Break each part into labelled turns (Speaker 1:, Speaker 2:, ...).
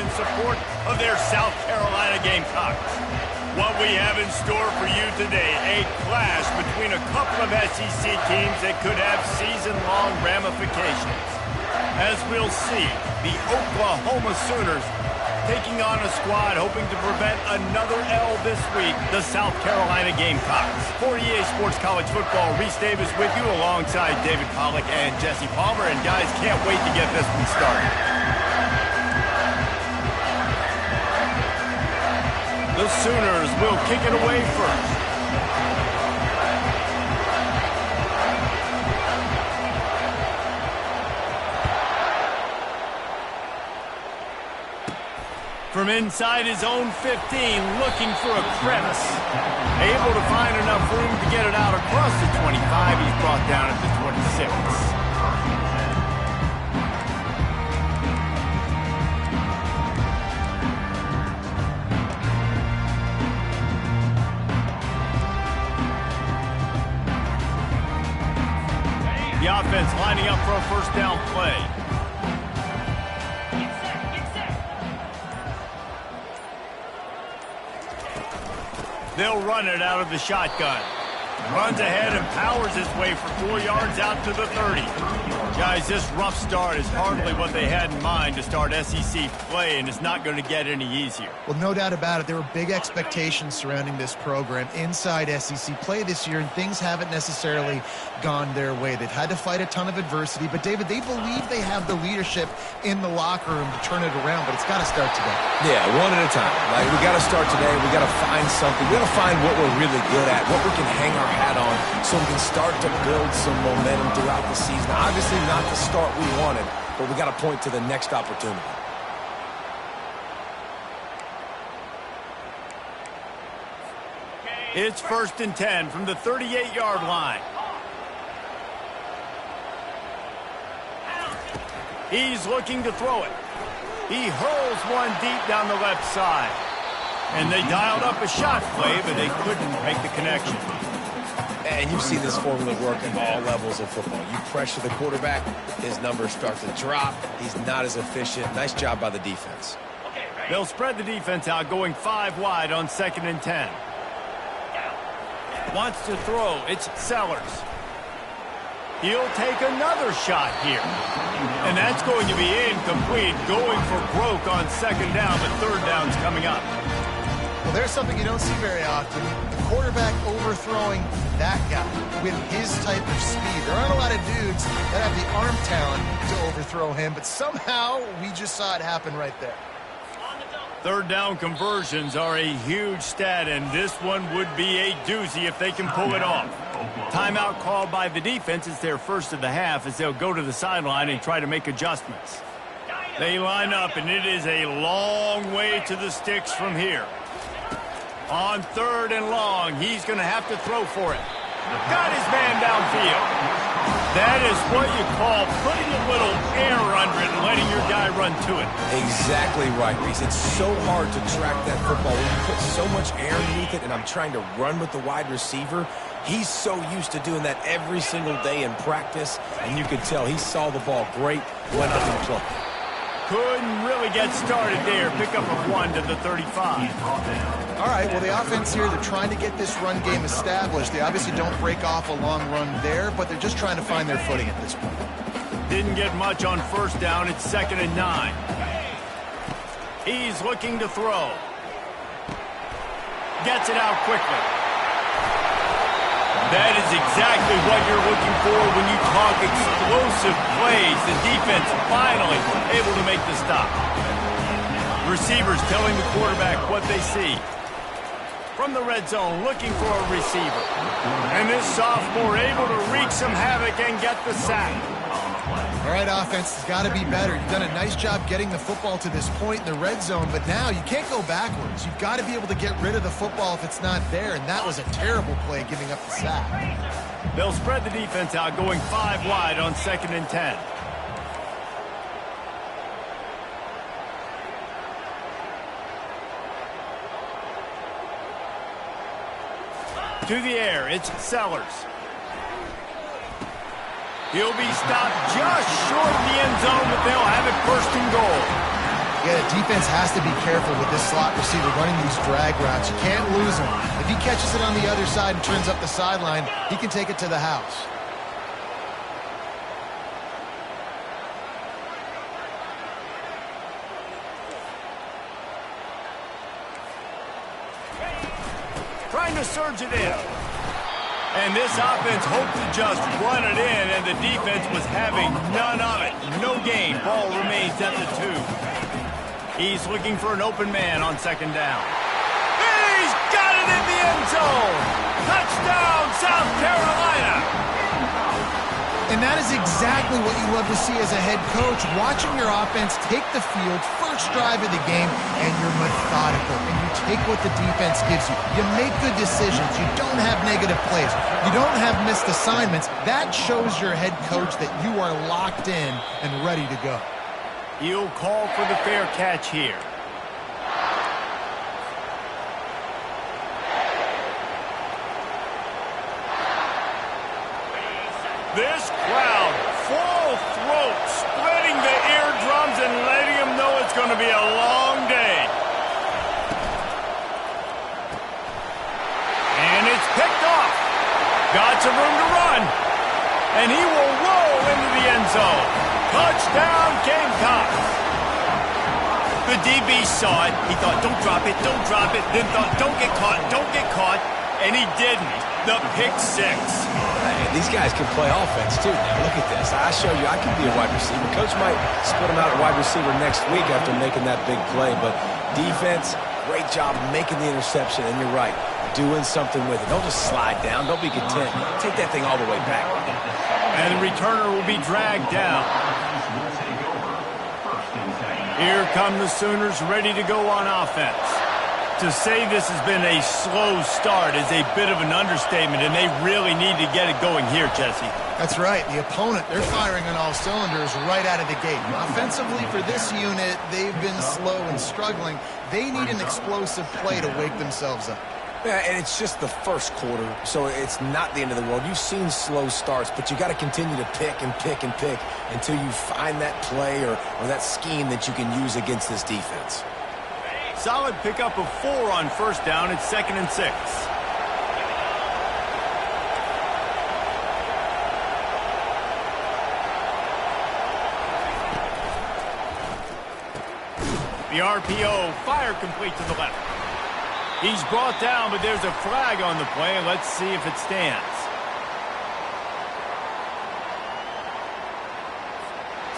Speaker 1: in support of their South Carolina Gamecocks. What we have in store for you today, a clash between a couple of SEC teams that could have season-long ramifications. As we'll see, the Oklahoma Sooners taking on a squad hoping to prevent another L this week, the South Carolina Gamecocks. For EA Sports College Football, Reese Davis with you alongside David Pollack and Jesse Palmer. And guys, can't wait to get this one started. The Sooners will kick it away first. From inside his own 15, looking for a crevice. Able to find enough room to get it out across the 25. He's brought down at the 26. The offense lining up for a first down play. They'll run it out of the shotgun. Runs ahead and powers his way for 4 yards out to the 30. Guys, this rough start is hardly what they had in mind to start SEC play, and it's not going to get any easier.
Speaker 2: Well, no doubt about it. There were big expectations surrounding this program inside SEC play this year, and things haven't necessarily gone their way. They've had to fight a ton of adversity, but, David, they believe they have the leadership in the locker room to turn it around, but it's got to start today.
Speaker 3: Yeah, one at a time. Like, we got to start today. We got to find something. We got to find what we're really good at, what we can hang our hat on, so we can start to build some momentum throughout the season. Obviously not the start we wanted, but we got to point to the next opportunity.
Speaker 1: It's 1st and 10 from the 38-yard line. He's looking to throw it. He hurls one deep down the left side. And they dialed up a shot play, but they couldn't make the connection.
Speaker 3: And you've seen this formula work at all levels of football. You pressure the quarterback, his numbers start to drop. He's not as efficient. Nice job by the defense.
Speaker 1: They'll spread the defense out, going 5 wide on 2nd and 10. Wants to throw. It's Sellers. He'll take another shot here. And that's going to be incomplete. Going for broke on 2nd down, but 3rd down's coming up.
Speaker 2: Well, there's something you don't see very often. The quarterback overthrowing that guy with his type of speed. There aren't a lot of dudes that have the arm talent to overthrow him, but somehow we just saw it happen right there.
Speaker 1: 3rd down conversions are a huge stat, and this one would be a doozy if they can pull it off. Timeout called by the defense. It's their first of the half as they'll go to the sideline and try to make adjustments. They line up, and it is a long way to the sticks from here. On 3rd and long, he's going to have to throw for it. Got his man downfield. That is what you call putting a little air under it and letting your guy run to it.
Speaker 3: Exactly right, Reese. It's so hard to track that football when you put so much air underneath it, and I'm trying to run with the wide receiver. He's so used to doing that every single day in practice, and you could tell he saw the ball great, went up and plucked it.
Speaker 1: Couldn't really get started there. Pick up a 1 to the 35.
Speaker 2: All right, well, the offense here, they're trying to get this run game established. They obviously don't break off a long run there, but they're just trying to find their footing at this point.
Speaker 1: Didn't get much on 1st down. It's 2nd and 9. He's looking to throw. Gets it out quickly. That is exactly what you're looking for when you talk explosive plays. The defense finally able to make the stop. Receivers telling the quarterback what they see. From the red zone, looking for a receiver. And this sophomore able to wreak some havoc and get the sack.
Speaker 2: All right, offense has got to be better. You've done a nice job getting the football to this point in the red zone, but now you can't go backwards. You've got to be able to get rid of the football if it's not there, and that was a terrible play giving up the sack.
Speaker 1: They'll spread the defense out, going 5 wide on 2nd and 10. To the air, it's Sellers. He'll be stopped just short of the end zone, but they'll have it 1st and goal.
Speaker 2: get it. Defense has to be careful with this slot receiver running these drag routes. You can't lose him. If he catches it on the other side and turns up the sideline, he can take it to the house.
Speaker 1: Trying to surge it in. And this offense hoped to just run it in, and the defense was having none of it. No gain. Ball remains at the 2. He's looking for an open man on second down. He's got it in the end zone. Touchdown, South Carolina.
Speaker 2: And that is exactly what you love to see as a head coach, watching your offense take the field, first drive of the game, and you're methodical, and you take what the defense gives you. You make good decisions. You don't have negative plays. You don't have missed assignments. That shows your head coach that you are locked in and ready to go.
Speaker 1: He'll call for the fair catch here. This crowd, full throat, splitting the eardrums and letting them know it's going to be a long day. And it's picked off. Got some room to run. And he will roll into the end zone. Touchdown, Gamecocks. The DB saw it. He thought, don't drop it, don't drop it. Then thought, don't get caught, don't get caught. And he didn't. The pick 6.
Speaker 3: Hey, these guys can play offense, too. Now, look at this. I show you I can be a wide receiver. Coach might split him out at wide receiver next week after making that big play. But defense, great job making the interception. And you're right, doing something with it. Don't just slide down. Don't be content. Take that thing all the way back.
Speaker 1: And the returner will be dragged down. Here come the Sooners ready to go on offense. To say this has been a slow start is a bit of an understatement, and they really need to get it going here, Jesse.
Speaker 2: That's right. The opponent, they're firing on all cylinders right out of the gate. Offensively, for this unit, they've been slow and struggling. They need an explosive play to wake themselves up.
Speaker 3: Yeah, and it's just the first quarter, so it's not the end of the world. You've seen slow starts, but you got to continue to pick and pick and pick until you find that play or that scheme that you can use against this defense.
Speaker 1: Solid pickup of 4 on first down. It's 2nd and 6. The RPO, fire complete to the left. He's brought down, but there's a flag on the play. Let's see if it stands.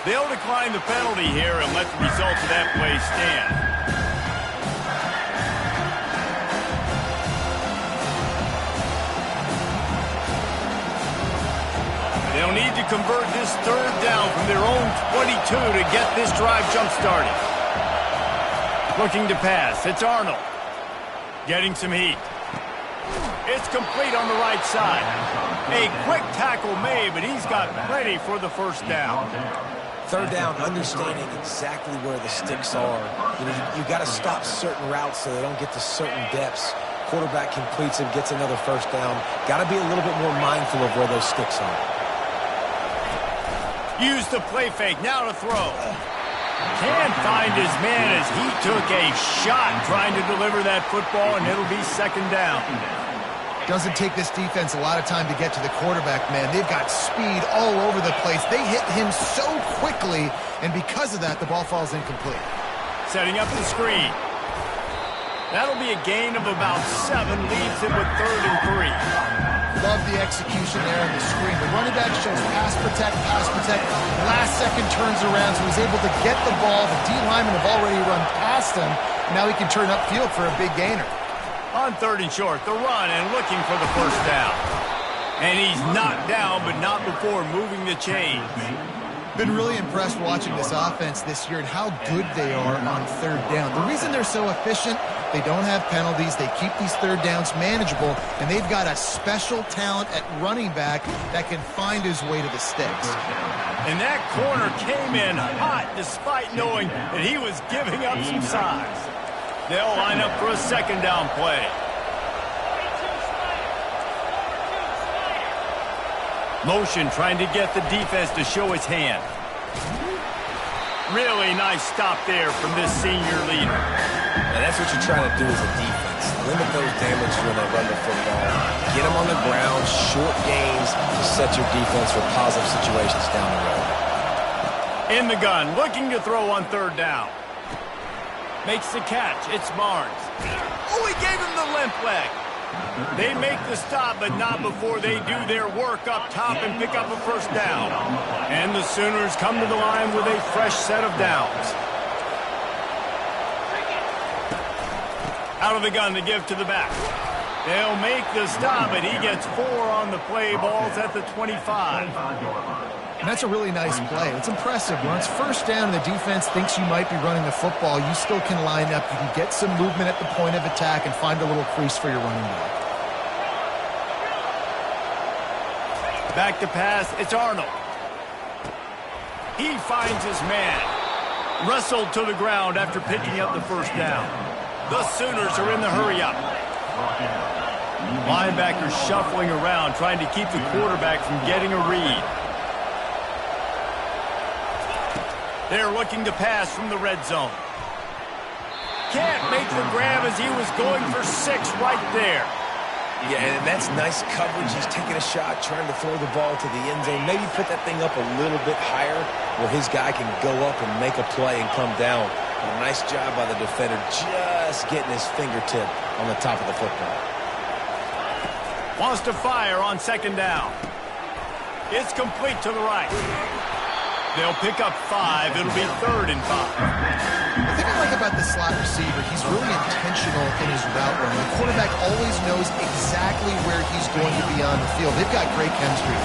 Speaker 1: They'll decline the penalty here and let the result of that play stand. They'll need to convert this 3rd down from their own 22 to get this drive jump-started. Looking to pass. It's Arnold. Getting some heat. It's complete on the right side. A quick tackle made, but he's got plenty for the first down.
Speaker 3: 3rd down, understanding exactly where the sticks are. You got to stop certain routes so they don't get to certain depths. Quarterback completes it, gets another first down. Got to be a little bit more mindful of where those sticks are.
Speaker 1: Use the play fake, now to throw. Can't find his man as he took a shot trying to deliver that football, and it'll be 2nd down.
Speaker 2: Doesn't take this defense a lot of time to get to the quarterback, man. They've got speed all over the place. They hit him so quickly, and because of that, the ball falls incomplete.
Speaker 1: Setting up the screen. That'll be a gain of about 7, leaves him with 3rd and 3.
Speaker 2: Love the execution there on the screen. The running back shows pass protect. Last second turns around, so he's able to get the ball. The D linemen have already run past him. Now he can turn upfield for a big gainer.
Speaker 1: On 3rd and short, the run and looking for the first down. And he's knocked down, but not before moving the chains.
Speaker 2: Been really impressed watching this offense this year and how good they are on 3rd down. The reason they're so efficient, they don't have penalties. They keep these 3rd downs manageable, and they've got a special talent at running back that can find his way to the sticks.
Speaker 1: And that corner came in hot despite knowing that he was giving up some size. They'll line up for a 2nd down play. Motion trying to get the defense to show its hand. Really nice stop there from this senior leader.
Speaker 3: And that's what you're trying to do as a defense. Limit those damages when they run the football. Get them on the ground, short gains to set your defense for positive situations down the road.
Speaker 1: In the gun, looking to throw on third down. Makes the catch. It's Barnes. Oh, he gave him the limp leg. They make the stop, but not before they do their work up top and pick up a first down. And the Sooners come to the line with a fresh set of downs. Out of the gun to give to the back. They'll make the stop, and he gets 4 on the play. Ball's at the 25.
Speaker 2: And that's a really nice play. It's impressive. When it's first down and the defense thinks you might be running the football, you still can line up. You can get some movement at the point of attack and find a little crease for your running back.
Speaker 1: Back to pass. It's Arnold. He finds his man. Wrestled to the ground after picking up the first down. The Sooners are in the hurry-up. Linebackers shuffling around, trying to keep the quarterback from getting a read. They're looking to pass from the red zone. Can't make the grab as he was going for 6 right there.
Speaker 3: Yeah, and that's nice coverage. He's taking a shot, trying to throw the ball to the end zone. Maybe put that thing up a little bit higher where his guy can go up and make a play and come down. But a nice job by the defender just getting his fingertip on the top of the football.
Speaker 1: Wants to fire on second down. It's complete to the right. They'll pick up 5. It'll be 3rd and 5.
Speaker 2: The thing I like about the slot receiver, he's really intentional in his route run. The quarterback always knows exactly where he's going to be on the field. They've got great chemistry.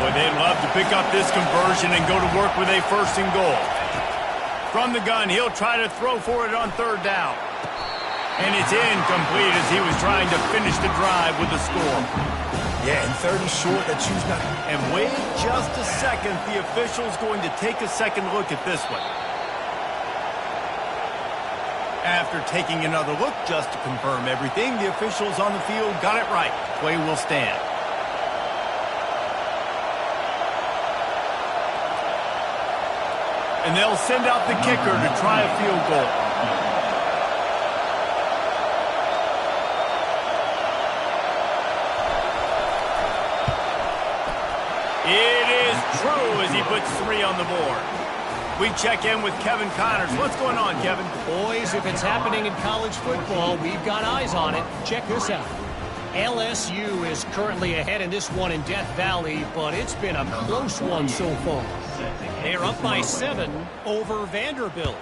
Speaker 1: Boy, they'd love to pick up this conversion and go to work with a 1st and goal. From the gun, he'll try to throw for it on 3rd down. And it's incomplete as he was trying to finish the drive with a score.
Speaker 3: Yeah, and 30 short, that choose not.
Speaker 1: And wait just a second. The official's going to take a second look at this one. After taking another look just to confirm everything, the officials on the field got it right. Play will stand. And they'll send out the kicker to try a field goal. It is true as he puts 3 on the board. We check in with Kevin Connors. What's going on, Kevin?
Speaker 4: Boys, if it's happening in college football, we've got eyes on it. Check this out. LSU is currently ahead in this one in Death Valley, but it's been a close one so far. They're up by 7 over Vanderbilt.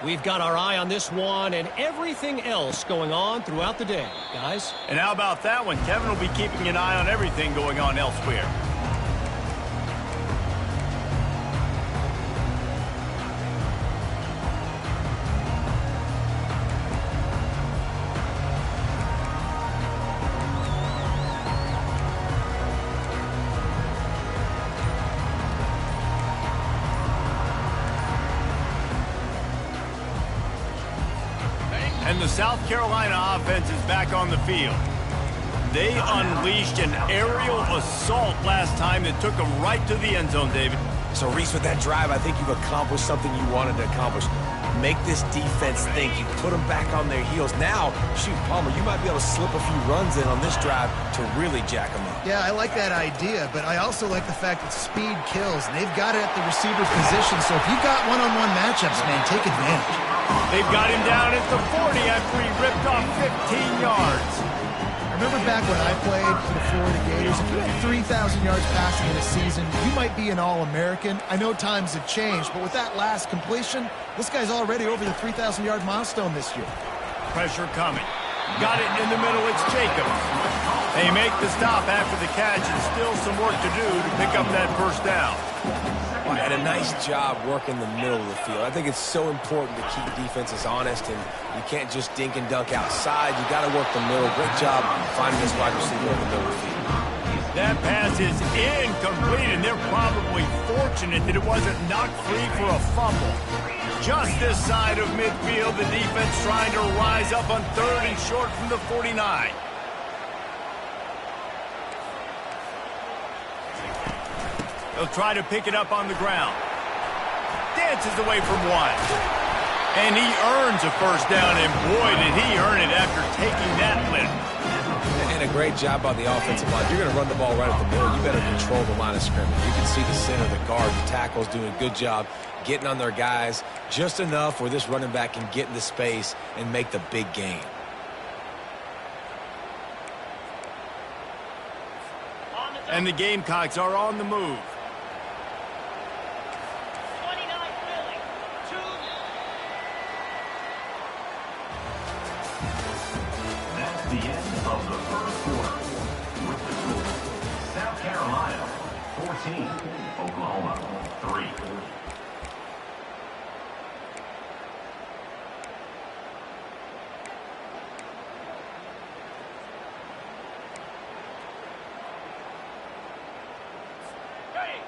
Speaker 4: We've got our eye on this one and everything else going on throughout the day, guys.
Speaker 1: And how about that one? Kevin will be keeping an eye on everything going on elsewhere. And the South Carolina offense is back on the field. They unleashed an aerial assault last time that took them right to the end zone, David.
Speaker 3: So, Reese, with that drive, I think you've accomplished something you wanted to accomplish. Make this defense think. You put them back on their heels. Now, shoot, Palmer, you might be able to slip a few runs in on this drive to really jack them up.
Speaker 2: Yeah, I like that idea, but I also like the fact that speed kills. And they've got it at the receiver position, so if you've got one-on-one matchups, man, take advantage.
Speaker 1: They've got him down at the 40 after he ripped off 15 yards.
Speaker 2: Remember back when I played for the Florida Gators, if you had 3,000 yards passing in a season, you might be an All-American. I know times have changed, but with that last completion, this guy's already over the 3,000-yard milestone this year.
Speaker 1: Pressure coming. Got it in the middle. It's Jacobs. They make the stop after the catch, and still some work to do to pick up that first down.
Speaker 3: And a nice job working the middle of the field. I think it's so important to keep defenses honest, and you can't just dink and dunk outside. You got to work the middle. Great job finding this wide receiver in the middle of the field.
Speaker 1: That pass is incomplete, and they're probably fortunate that it wasn't knocked free for a fumble. Just this side of midfield, the defense trying to rise up on 3rd and short from the 49. They'll try to pick it up on the ground. dances away from one. And he earns a first down, and boy, did he earn it after taking that lift.
Speaker 3: And a great job on the offensive line. You're going to run the ball right at the middle. You better control the line of scrimmage. You can see the center, the guard, the tackles doing a good job getting on their guys just enough where this running back can get into space and make the big gain.
Speaker 1: And the Gamecocks are on the move.
Speaker 5: That's the end of the first quarter. With the score, South Carolina 14, Oklahoma 3.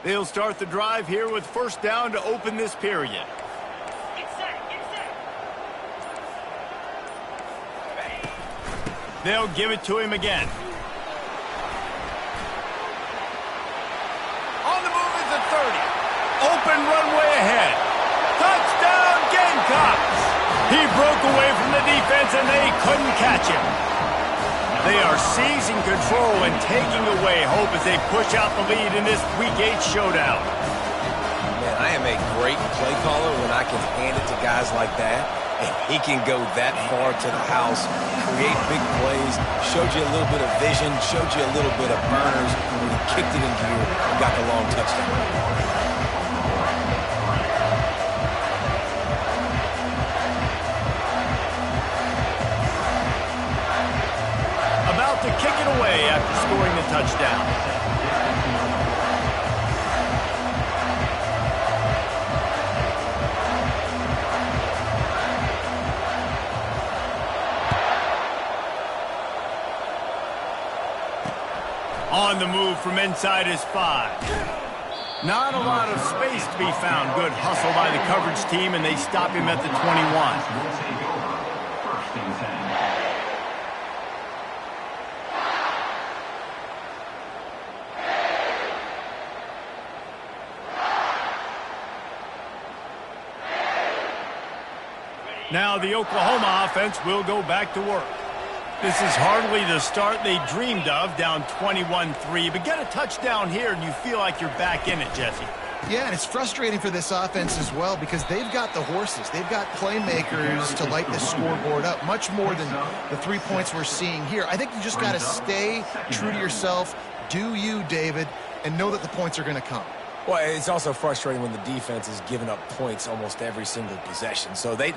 Speaker 1: They'll start the drive here with first down to open this period.
Speaker 6: Get set, get set.
Speaker 1: They'll give it to him again. On the move is the 30. Open runway ahead. Touchdown Gamecocks! He broke away from the defense and they couldn't catch him. They are seizing control and taking away hope as they push out the lead in this Week 8 showdown.
Speaker 3: Man, I am a great play caller when I can hand it to guys like that. And he can go that far to the house, create big plays, showed you a little bit of vision, showed you a little bit of burners when he kicked it in gear and got the long touchdown.
Speaker 1: To kick it away after scoring the touchdown. On the move from inside his 5. Not a lot of space to be found. Good hustle by the coverage team, and they stop him at the 21.
Speaker 5: First and 10.
Speaker 1: Now the Oklahoma offense will go back to work. This is hardly the start they dreamed of, down 21-3. But get a touchdown here and you feel like you're back in it, Jesse.
Speaker 2: Yeah, and it's frustrating for this offense as well because they've got the horses. They've got playmakers to light the scoreboard up, much more than the 3 points we're seeing here. I think you just got to stay true to yourself, do you, David, and know that the points are going to come.
Speaker 3: Well, it's also frustrating when the defense is giving up points almost every single possession. So they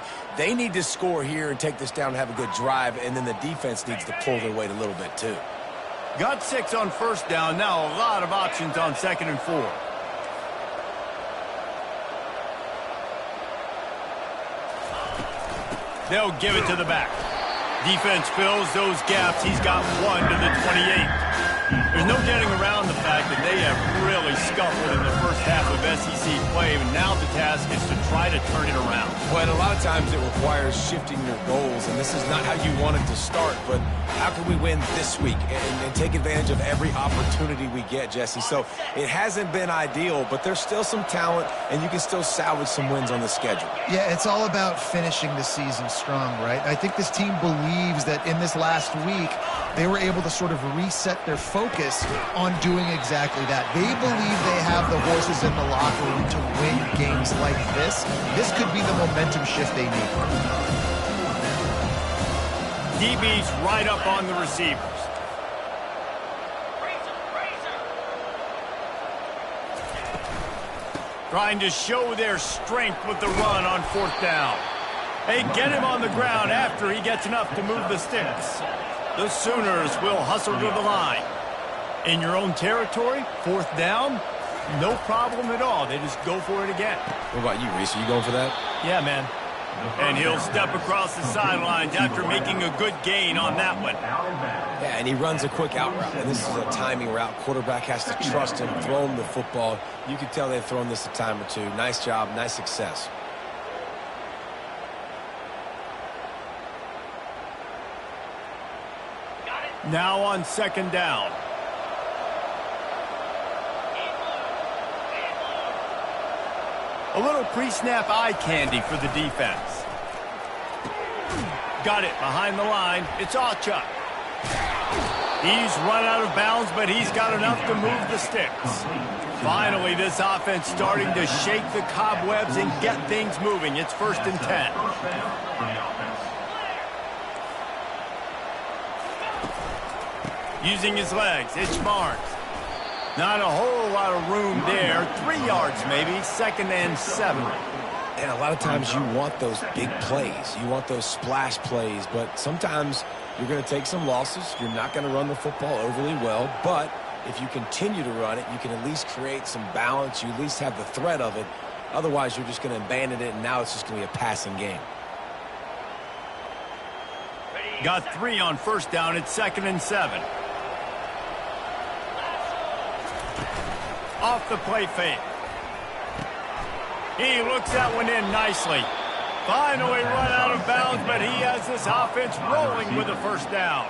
Speaker 3: need to score here and take this down and have a good drive, and then the defense needs to pull their weight a little bit too.
Speaker 1: Got 6 on first down. Now a lot of options on 2nd and 4. They'll give it to the back. Defense fills those gaps. He's got 1 to the 28. There's no getting around the fact that they have really scuffled in the first half of SEC play, and now the task is to try to turn it around.
Speaker 3: Well, a lot of times it requires shifting your goals, and this is not how you want it to start, but how can we win this week and take advantage of every opportunity we get, Jesse? So it hasn't been ideal, but there's still some talent, and you can still salvage some wins on the schedule.
Speaker 2: Yeah, it's all about finishing the season strong, right? I think this team believes that in this last week, they were able to sort of reset their focus on doing exactly that. They believe they have the horses in the locker room to win games like this. This could be the momentum shift they need.
Speaker 1: DB's right up on the receivers. Trying to show their strength with the run on 4th down. They get him on the ground after he gets enough to move the sticks. The Sooners will hustle to the line. In your own territory, 4th down, no problem at all. They just go for it again.
Speaker 3: What about you, Reese? Are you going for that?
Speaker 1: Yeah, man. And he'll step across the sidelines after making a good gain on that one.
Speaker 3: Yeah, and he runs a quick out route, and this is a timing route. Quarterback has to trust him, throw him the football. You can tell they've thrown this a time or two. Nice job, nice success.
Speaker 1: Now on 2nd down. A little pre-snap eye candy for the defense. Got it behind the line. It's Chuck. He's run out of bounds, but he's got enough to move the sticks. Finally, this offense starting to shake the cobwebs and get things moving. It's 1st and 10. Using his legs, it's Barnes. Not a whole lot of room there. 3 yards maybe, 2nd and 7.
Speaker 3: And a lot of times you want those big plays. You want those splash plays, but sometimes you're going to take some losses. You're not going to run the football overly well, but if you continue to run it, you can at least create some balance. You at least have the threat of it. Otherwise, you're just going to abandon it, and now it's just going to be a passing game.
Speaker 1: Got 3 on 1st down. It's 2nd and 7. Off the play fake. He looks that one in nicely. Finally run out of bounds, but he has this offense rolling with a 1st down.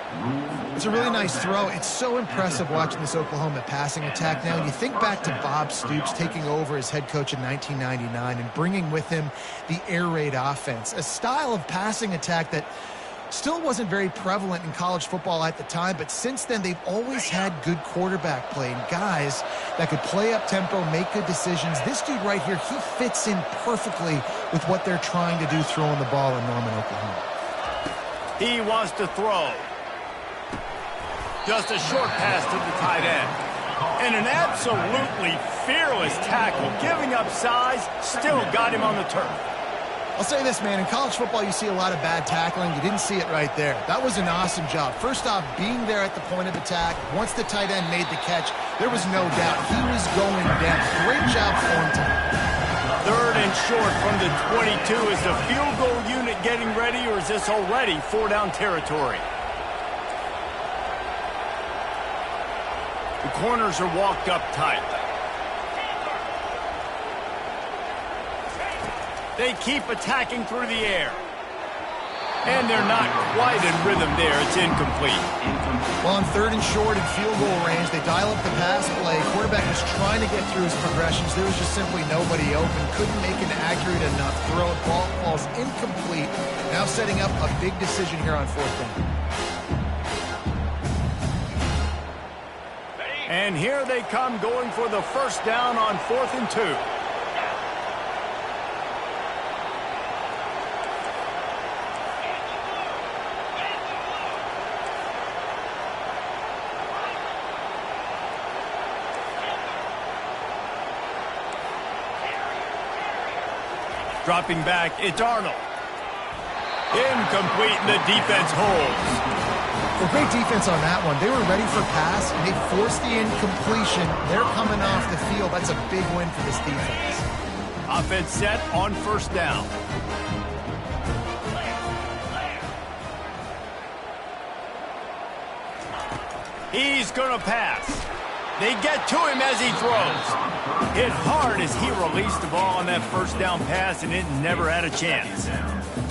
Speaker 2: It's a really nice throw. It's so impressive watching this Oklahoma passing attack now. And you think back to Bob Stoops taking over as head coach in 1999 and bringing with him the air raid offense, a style of passing attack that still wasn't very prevalent in college football at the time, but since then they've always had good quarterback play and guys that could play up tempo, make good decisions. This dude right here, he fits in perfectly with what they're trying to do throwing the ball in Norman, Oklahoma.
Speaker 1: He wants to throw. Just a short pass to the tight end. And an absolutely fearless tackle, giving up size, still got him on the turf.
Speaker 2: I'll say this, man, in college football you see a lot of bad tackling. You didn't see it right there. That was an awesome job. First off, being there at the point of attack. Once the tight end made the catch, there was no doubt he was going down. Great job form time.
Speaker 1: 3rd and short from the 22. Is the field goal unit getting ready, or is this already 4-down territory? The corners are walked up tight. They keep attacking through the air. And they're not quite in rhythm there. It's incomplete.
Speaker 2: Well, on 3rd and short and field goal range, they dial up the pass play. Quarterback was trying to get through his progressions. There was just simply nobody open. Couldn't make an accurate enough throw. Ball falls incomplete. Now setting up a big decision here on 4th down.
Speaker 1: And here they come going for the 1st down on 4th and 2. Dropping back, it's Arnold. Incomplete, and the defense holds.
Speaker 2: Well, great defense on that one. They were ready for pass, and they forced the incompletion. They're coming off the field. That's a big win for this defense.
Speaker 1: Offense set on 1st down. He's going to pass. They get to him as he throws. Hit hard as he released the ball on that 1st down pass, and it never had a chance.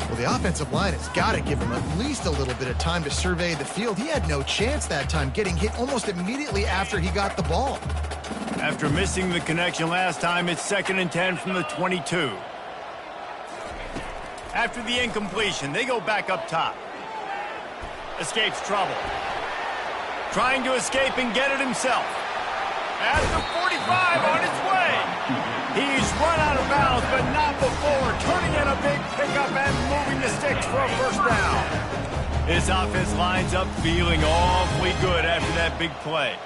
Speaker 2: Well, the offensive line has got to give him at least a little bit of time to survey the field. He had no chance that time, getting hit almost immediately after he got the ball.
Speaker 1: After missing the connection last time, it's 2nd and 10 from the 22. After the incompletion, they go back up top. Escapes trouble. Trying to escape and get it himself. At the 45 on its way. He's run out of bounds, but not before. Turning in a big pickup and moving the sticks for a 1st down. His offense lines up feeling awfully good after that big play.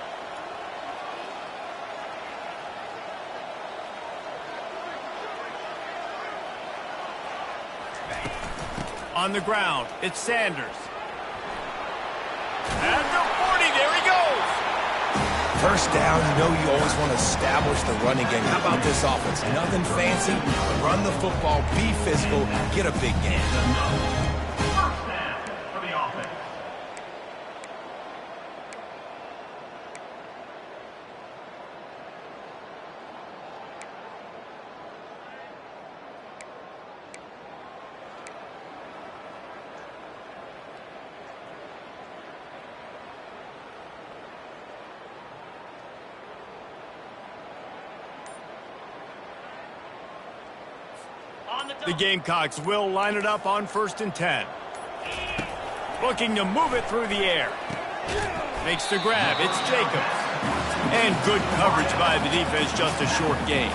Speaker 1: On the ground, it's Sanders. At the 40, there he goes.
Speaker 3: 1st down, you know you always want to establish the running game. How about this offense? Nothing fancy. Run the football, be physical, get a big game.
Speaker 5: 1st down for the offense.
Speaker 1: The Gamecocks will line it up on 1st and 10. Looking to move it through the air. Makes the grab. It's Jacobs. And good coverage by the defense, just a short gain.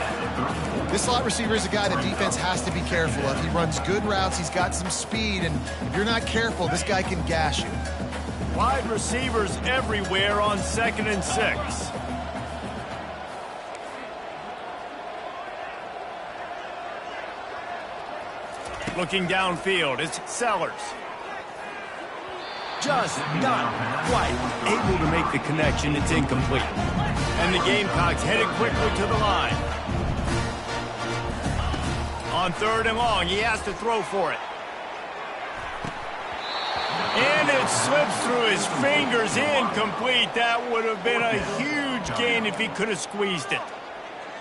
Speaker 2: This slot receiver is a guy the defense has to be careful of. He runs good routes. He's got some speed, and if you're not careful, this guy can gash you.
Speaker 1: Wide receivers everywhere on 2nd and 6. Looking downfield, it's Sellers. Just not quite able to make the connection. It's incomplete. And the Gamecocks headed quickly to the line. On 3rd and long, he has to throw for it. And it slips through his fingers, incomplete. That would have been a huge gain if he could have squeezed it.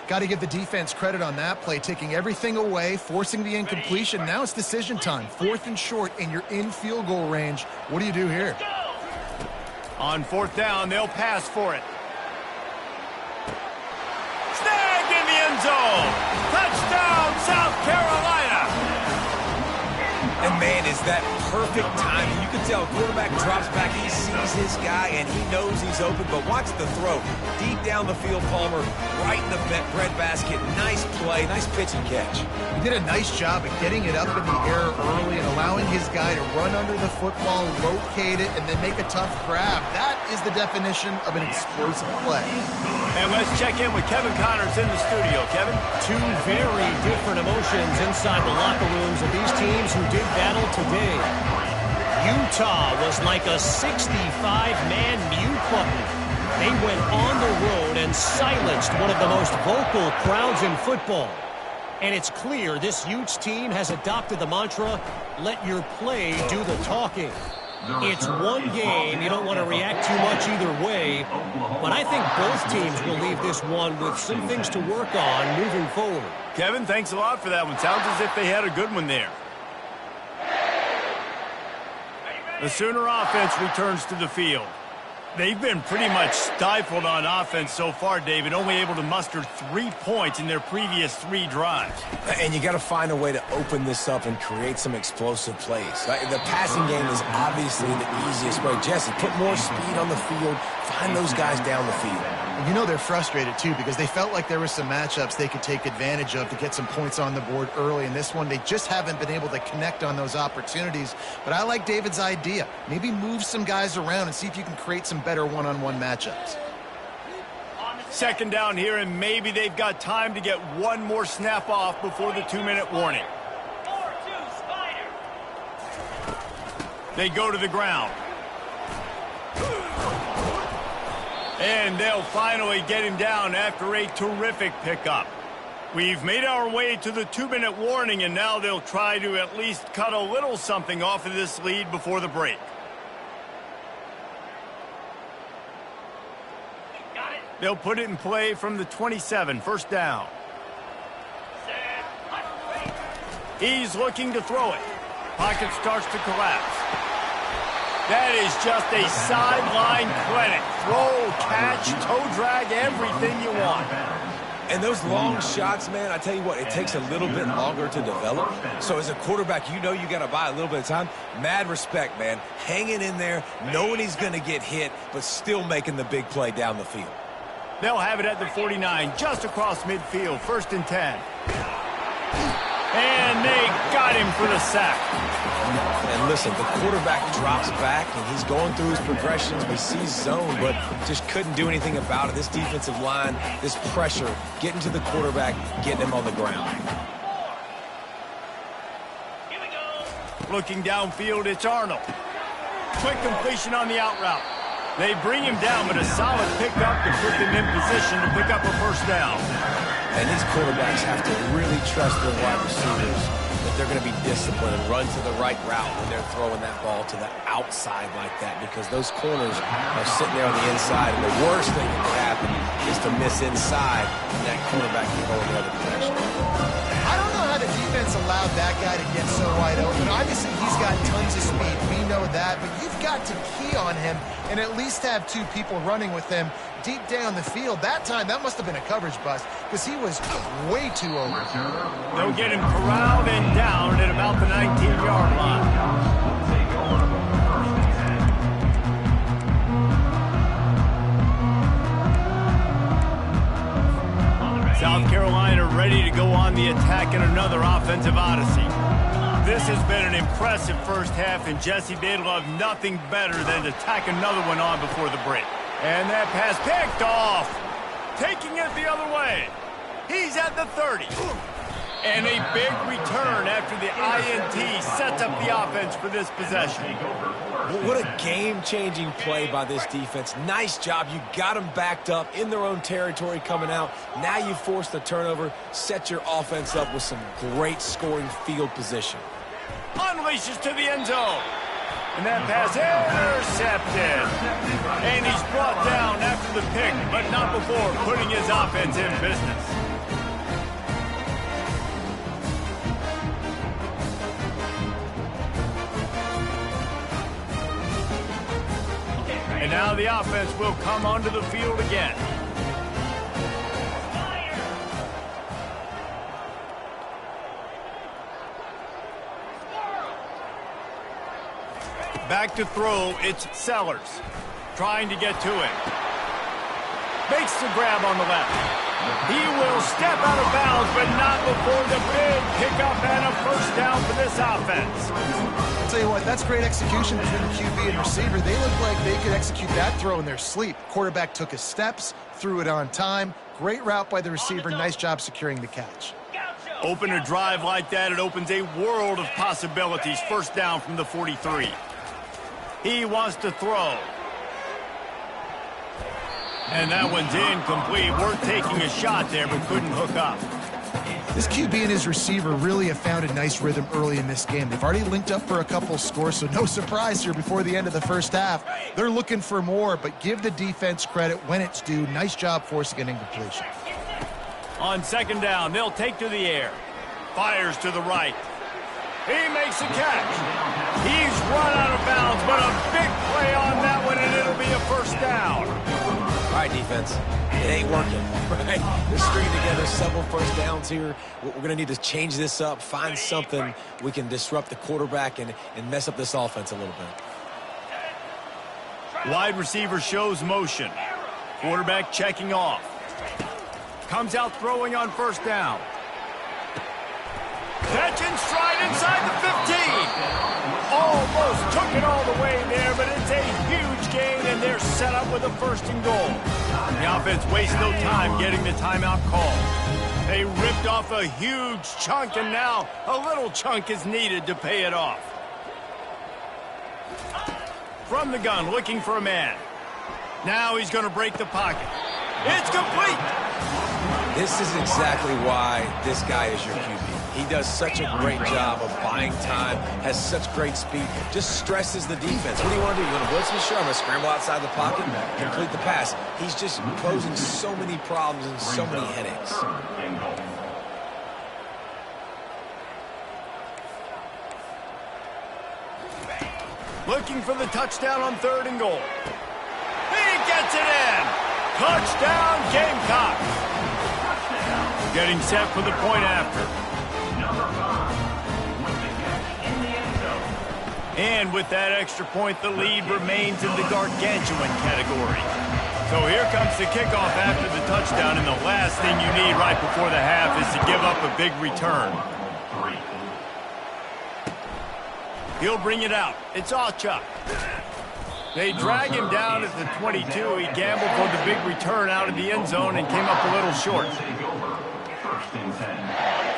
Speaker 2: Got to give the defense credit on that play, taking everything away, forcing the incompletion. Now it's decision time. 4th and short, and you're in field goal range. What do you do here?
Speaker 1: On 4th down, they'll pass for it. Snagged in the end zone. Touchdown, South Carolina.
Speaker 3: And, man, is that perfect timing. You can tell quarterback drops back. He sees his guy, and he knows he's open. But watch the throw. Deep down the field, Palmer, right in the breadbasket. Nice play, nice pitch and catch.
Speaker 2: He did a nice job of getting it up in the air early and allowing his guy to run under the football, locate it, and then make a tough grab. That is the definition of an explosive play.
Speaker 1: And let's check in with Kevin Connors in the studio. Kevin?
Speaker 4: Two very different emotions inside the locker rooms of these teams who did battle today. Utah was like a 65-man mute button. They went on the road and silenced one of the most vocal crowds in football. And it's clear this Utes team has adopted the mantra, let your play do the talking. It's one game. You don't want to react too much either way. But I think both teams will leave this one with some things to work on moving forward.
Speaker 1: Kevin, thanks a lot for that one. Sounds as if they had a good one there. The Sooner offense returns to the field. They've been pretty much stifled on offense so far, David, only able to muster 3 points in their previous 3 drives.
Speaker 3: And you got to find a way to open this up and create some explosive plays. The passing game is obviously the easiest way. Jesse, put more speed on the field, find those guys down the field.
Speaker 2: You know they're frustrated, too, because they felt like there were some matchups they could take advantage of to get some points on the board early. In this one, they just haven't been able to connect on those opportunities. But I like David's idea. Maybe move some guys around and see if you can create some better one-on-one matchups.
Speaker 1: 2nd down here, and maybe they've got time to get one more snap off before the 2-minute warning.
Speaker 6: 4-2 Spider.
Speaker 1: They go to the ground. And they'll finally get him down after a terrific pickup. We've made our way to the 2-minute warning, and now they'll try to at least cut a little something off of this lead before the break.
Speaker 6: Got it.
Speaker 1: They'll put it in play from the 27, 1st down.
Speaker 6: Set. Hut.
Speaker 1: He's looking to throw it. Pocket starts to collapse. That is just a sideline clinic. Throw, catch, toe drag, everything you want.
Speaker 3: And those long shots, man, I tell you what, it takes a little bit longer to develop. So as a quarterback, you know you got to buy a little bit of time. Mad respect, man. Hanging in there, knowing he's going to get hit, but still making the big play down the field.
Speaker 1: They'll have it at the 49, just across midfield, 1st and 10. And they got him for the sack.
Speaker 3: And listen, the quarterback drops back, and he's going through his progressions. We see zone, but just couldn't do anything about it. This defensive line, this pressure, getting to the quarterback, getting him on the ground.
Speaker 6: Here we go.
Speaker 1: Looking downfield, it's Arnold. Quick completion on the out route. They bring him down, but a solid pickup to put them in position to pick up a 1st down.
Speaker 3: And these quarterbacks have to really trust their wide receivers that they're going to be disciplined and run to the right route when they're throwing that ball to the outside like that, because those corners are sitting there on the inside, and the worst thing that could happen is to miss inside and that quarterback can go in the other direction.
Speaker 2: I don't know how the defense allowed that guy to get so wide open. Obviously, he's got tons of speed. We know that, but you've got to key on him and at least have 2 people running with him deep down the field. That time, that must have been a coverage bust. because he was way too over.
Speaker 1: They'll get him corralled and down at about the 19-yard line. South Carolina ready to go on the attack in another offensive odyssey. This has been an impressive first half, and Jesse, they'd love nothing better than to tack another one on before the break. And that pass picked off. Taking it the other way. He's at the 30. And a big return after the INT sets up the offense for this possession.
Speaker 3: What a game-changing play by this defense. Nice job. You got them backed up in their own territory coming out. Now you force the turnover, set your offense up with some great scoring field position.
Speaker 1: Unleashes to the end zone. And that pass intercepted. And he's brought down after the pick, but not before putting his offense in business. And now the offense will come onto the field again. Back to throw, it's Sellers. Trying to get to it. Makes the grab on the left. He will step out of bounds, but not before the big pickup and a first down for this offense.
Speaker 2: I'll tell you what, that's great execution between the QB and receiver. They look like they could execute that throw in their sleep. Quarterback took his steps, threw it on time. Great route by the receiver. Nice job securing the catch.
Speaker 1: Open a drive like that, it opens a world of possibilities. First down from the 43. He wants to throw. And that one's incomplete. Worth taking a shot there, but couldn't hook up.
Speaker 2: This QB and his receiver really have found a nice rhythm early in this game. They've already linked up for a couple scores, so no surprise here before the end of the first half. They're looking for more, but give the defense credit when it's due. Nice job forcing an incompletion.
Speaker 1: On second down, they'll take to the air. Fires to the right. He makes a catch. He's run out of bounds, but a big play on that one, and it'll be a first down.
Speaker 3: All right, defense. It ain't working, right? They're stringing together several first downs here. We're going to need to change this up, find something we can disrupt the quarterback and mess up this offense a little bit.
Speaker 1: Wide receiver shows motion. Quarterback checking off. Comes out throwing on first down. Catch and stride inside the 15. Almost took it all the way there, but it's a huge gain, and they're set up with a first and goal. The offense wastes no time getting the timeout call. They ripped off a huge chunk, and now a little chunk is needed to pay it off. From the gun, looking for a man. Now he's going to break the pocket. It's complete.
Speaker 3: This is exactly why this guy is your QB. He does such a great job of buying time, has such great speed, just stresses the defense. What do you want to do? You want to blitz me? Sure, I'm going to scramble outside the pocket, complete the pass. He's just posing so many problems and so many headaches.
Speaker 1: Looking for the touchdown on third and goal. He gets it in. Touchdown, Gamecocks. Getting set for the point after. And with that extra point, the lead remains in the gargantuan category. So here comes the kickoff after the touchdown, and the last thing you need right before the half is to give up a big return. He'll bring it out. It's Chuck. They drag him down at the 22. He gambled for the big return out of the end zone and came up a little short.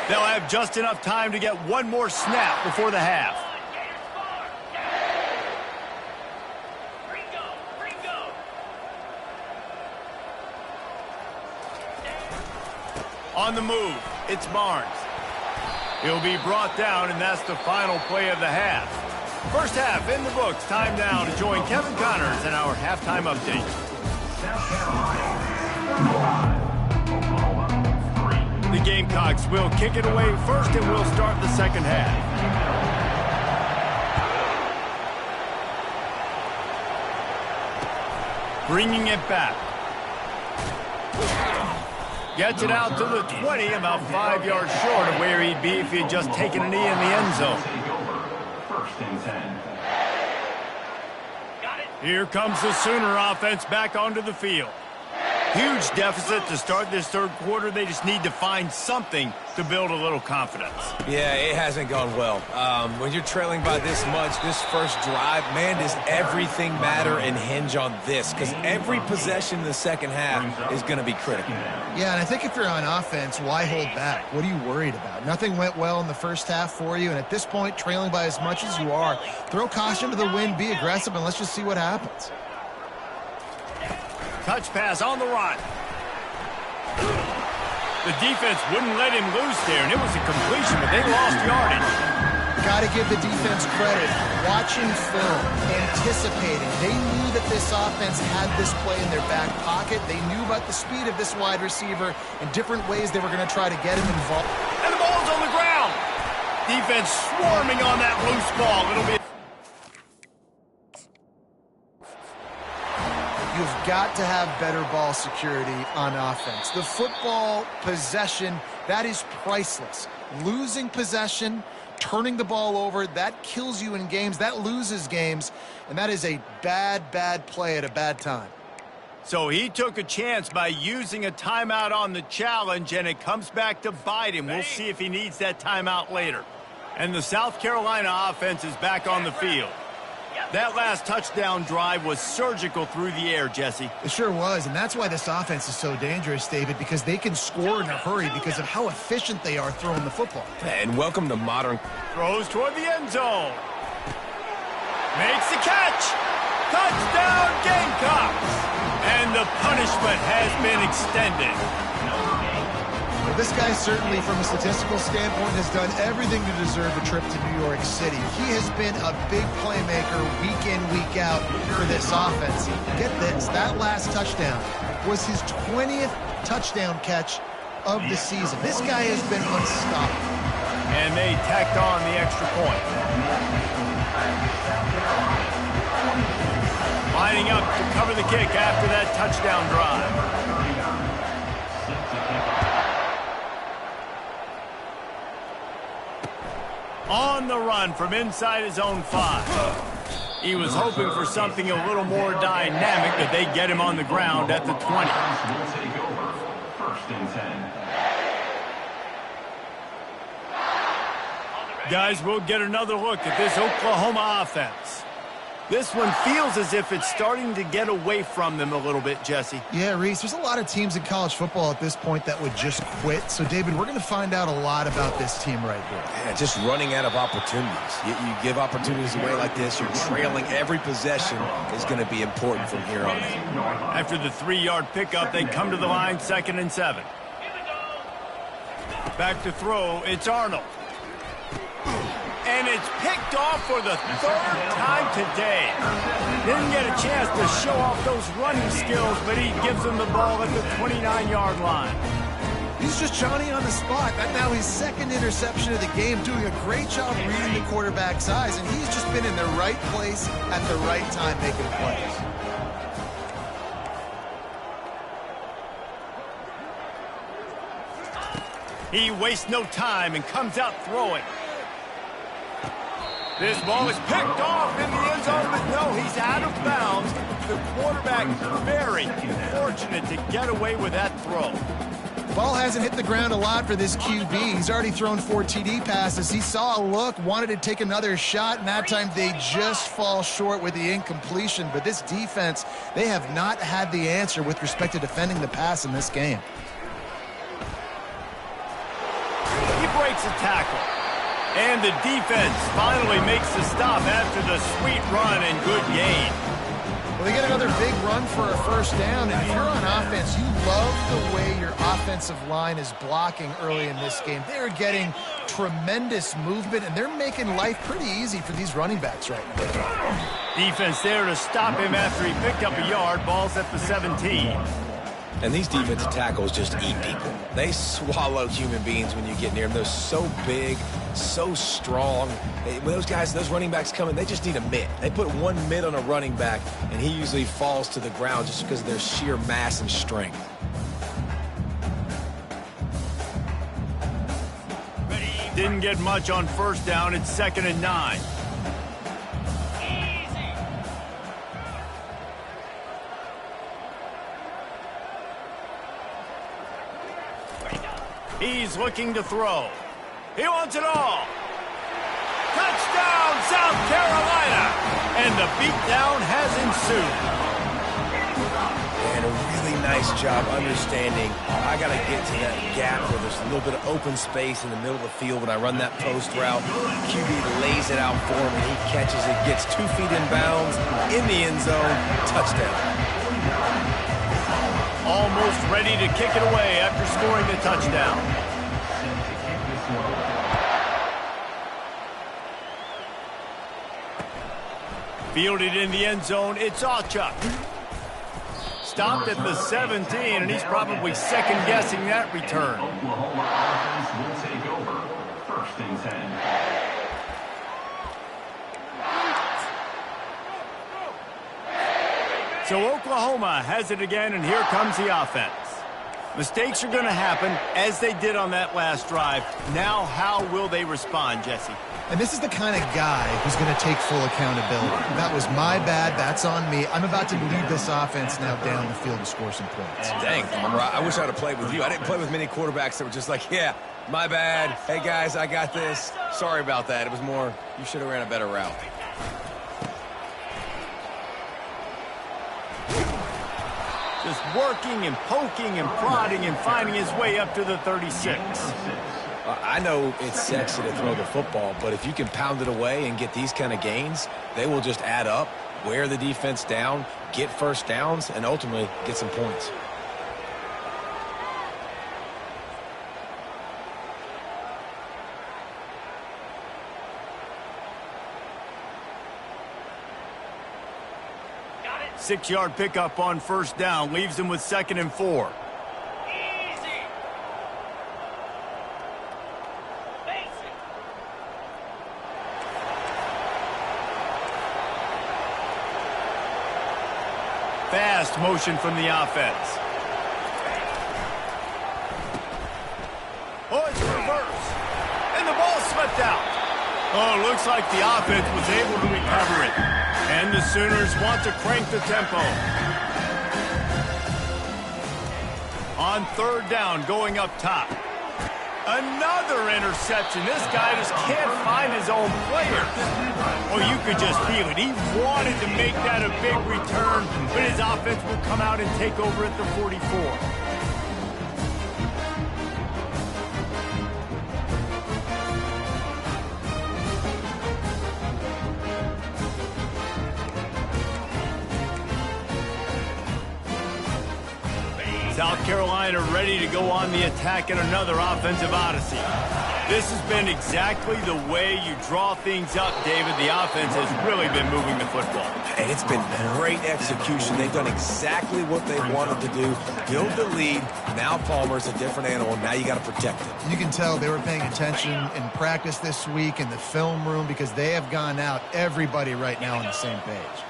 Speaker 1: They'll have just enough time to get one more snap before the half. On the move, it's Barnes. He'll be brought down, and that's the final play of the half. First half in the books. Time now to join Kevin Connors in our halftime update. The Gamecocks will kick it away first, and we'll start the second half. Bringing it back. Gets it out to the 20, about 5 yards short of where he'd be if he had just taken a knee in the end zone.
Speaker 5: First and 10.
Speaker 1: Here comes the Sooner offense back onto the field. Huge deficit to start this third quarter. They just need to find something to build a little confidence.
Speaker 3: Yeah, it hasn't gone well. When you're trailing by this much, this first drive, man, does everything matter and hinge on this? Because every possession in the second half is going to be critical.
Speaker 2: Yeah, and I think if you're on offense, why hold back? What are you worried about? Nothing went well in the first half for you, and at this point, trailing by as much as you are, throw caution to the wind, be aggressive, and let's just see what happens.
Speaker 1: Touch pass on the run. The defense wouldn't let him loose there, and it was a completion, but they lost yardage.
Speaker 2: Got to give the defense credit. Watching film, anticipating. They knew that this offense had this play in their back pocket. They knew about the speed of this wide receiver and different ways they were going to try to get him involved.
Speaker 1: And the ball's on the ground. Defense swarming on that loose ball. It'll be...
Speaker 2: You've got to have better ball security on offense. The football possession, that is priceless. Losing possession, turning the ball over, that kills you in games, that loses games, and that is a bad, bad play at a bad time.
Speaker 1: So he took a chance by using a timeout on the challenge, and it comes back to bite him. We'll see if he needs that timeout later. And the South Carolina offense is back on the field. That last touchdown drive was surgical through the air, Jesse.
Speaker 2: It sure was, and that's why this offense is so dangerous, David, because they can score in a hurry because of how efficient they are throwing the football.
Speaker 3: And welcome to modern.
Speaker 1: Throws toward the end zone. Makes the catch. Touchdown, Gamecocks. And the punishment has been extended.
Speaker 2: Well, this guy certainly, from a statistical standpoint, has done everything to deserve a trip to New York City. He has been a big playmaker week in, week out for this offense. Get this, that last touchdown was his 20th touchdown catch of the season. This guy has been unstoppable.
Speaker 1: And they tacked on the extra point. Lining up to cover the kick after that touchdown drive. On the run from inside his own 5. He was hoping for something a little more dynamic, but they get him on the ground at the 20.
Speaker 5: Will take over. First and 10.
Speaker 1: Guys, we'll get another look at this Oklahoma offense. This one feels as if it's starting to get away from them a little bit, Jesse.
Speaker 2: Yeah, Reese, there's a lot of teams in college football at this point that would just quit. So, David, we're going to find out a lot about this team right here.
Speaker 3: Yeah, just running out of opportunities. You give opportunities away like this, you're trailing. Every possession is going to be important from here on out.
Speaker 1: After the 3-yard pickup, they come to the line, 2nd and 7. Back to throw, it's Arnold. And it's picked off for the 3rd time today. Didn't get a chance to show off those running skills, but he gives them the ball at the 29-yard line.
Speaker 2: He's just Johnny on the spot. That's now his 2nd interception of the game, doing a great job reading the quarterback's eyes, and he's just been in the right place at the right time making plays.
Speaker 1: He wastes no time and comes out throwing. This ball is picked off in the end zone, but no, he's out of bounds. The quarterback very fortunate to get away with that throw.
Speaker 2: Ball hasn't hit the ground a lot for this QB. He's already thrown 4 TD passes. He saw a look, wanted to take another shot, and that time they just fall short with the incompletion. But this defense, they have not had the answer with respect to defending the pass in this game.
Speaker 1: He breaks a tackle. And the defense finally makes the stop after the sweet run and good gain.
Speaker 2: Well, they get another big run for a 1st down, and if you're on offense, you love the way your offensive line is blocking early in this game. They're getting tremendous movement, and they're making life pretty easy for these running backs right now.
Speaker 1: Defense there to stop him after he picked up a yard. Ball's at the 17.
Speaker 3: And these defensive tackles just eat people. They swallow human beings when you get near them. They're so big, so strong. When those guys, those running backs come in, they just need a mitt. They put one mitt on a running back, and he usually falls to the ground just because of their sheer mass and strength.
Speaker 1: Didn't get much on first down. It's 2nd and 9. He's looking to throw. He wants it all. Touchdown, South Carolina! And the beatdown has ensued.
Speaker 3: And a really nice job understanding I got to get to that gap where there's a little bit of open space in the middle of the field when I run that post route. QB lays it out for him, and he catches it, gets 2 feet in bounds, in the end zone, touchdown.
Speaker 1: Almost ready to kick it away after scoring the touchdown. Fielded in the end zone, it's Awchuk. Stopped at the 17, and he's probably second-guessing that return.
Speaker 5: Oklahoma offense will take over. 1st and 10.
Speaker 1: So Oklahoma has it again, and here comes the offense. Mistakes are going to happen, as they did on that last drive. Now, how will they respond, Jesse?
Speaker 2: And this is the kind of guy who's going to take full accountability. That was my bad. That's on me. I'm about to lead this offense now down the field to score some points.
Speaker 3: Dang, I wish I'd have played with you. I didn't play with many quarterbacks that were just like, yeah, my bad. Hey, guys, I got this. Sorry about that. It was more, you should have ran a better route.
Speaker 1: Just working and poking and prodding and finding his way up to the 36.
Speaker 3: I know it's sexy to throw the football, but if you can pound it away and get these kind of gains, they will just add up, wear the defense down, get first downs, and ultimately get some points.
Speaker 6: Got it.
Speaker 1: 6-yard pickup on first down leaves him with 2nd and 4.
Speaker 6: Easy. Basic.
Speaker 1: Fast motion from the offense. Oh, it's reverse. And the ball slipped out. Oh, looks like the offense was able to recover it. And the Sooners want to crank the tempo. On 3rd down, going up top. Another interception. This guy just can't find his own players. Oh, you could just feel it. He wanted to make that a big return, but his offense will come out and take over at the 44. South Carolina ready to go on the attack in another offensive odyssey. This has been exactly the way you draw things up, David. The offense has really been moving the football.
Speaker 3: And it's been great execution. They've done exactly what they wanted to do. Build the lead. Now Palmer's a different animal. Now you got to protect it.
Speaker 2: You can tell they were paying attention in practice this week in the film room because they have gone out, everybody right now on the same page.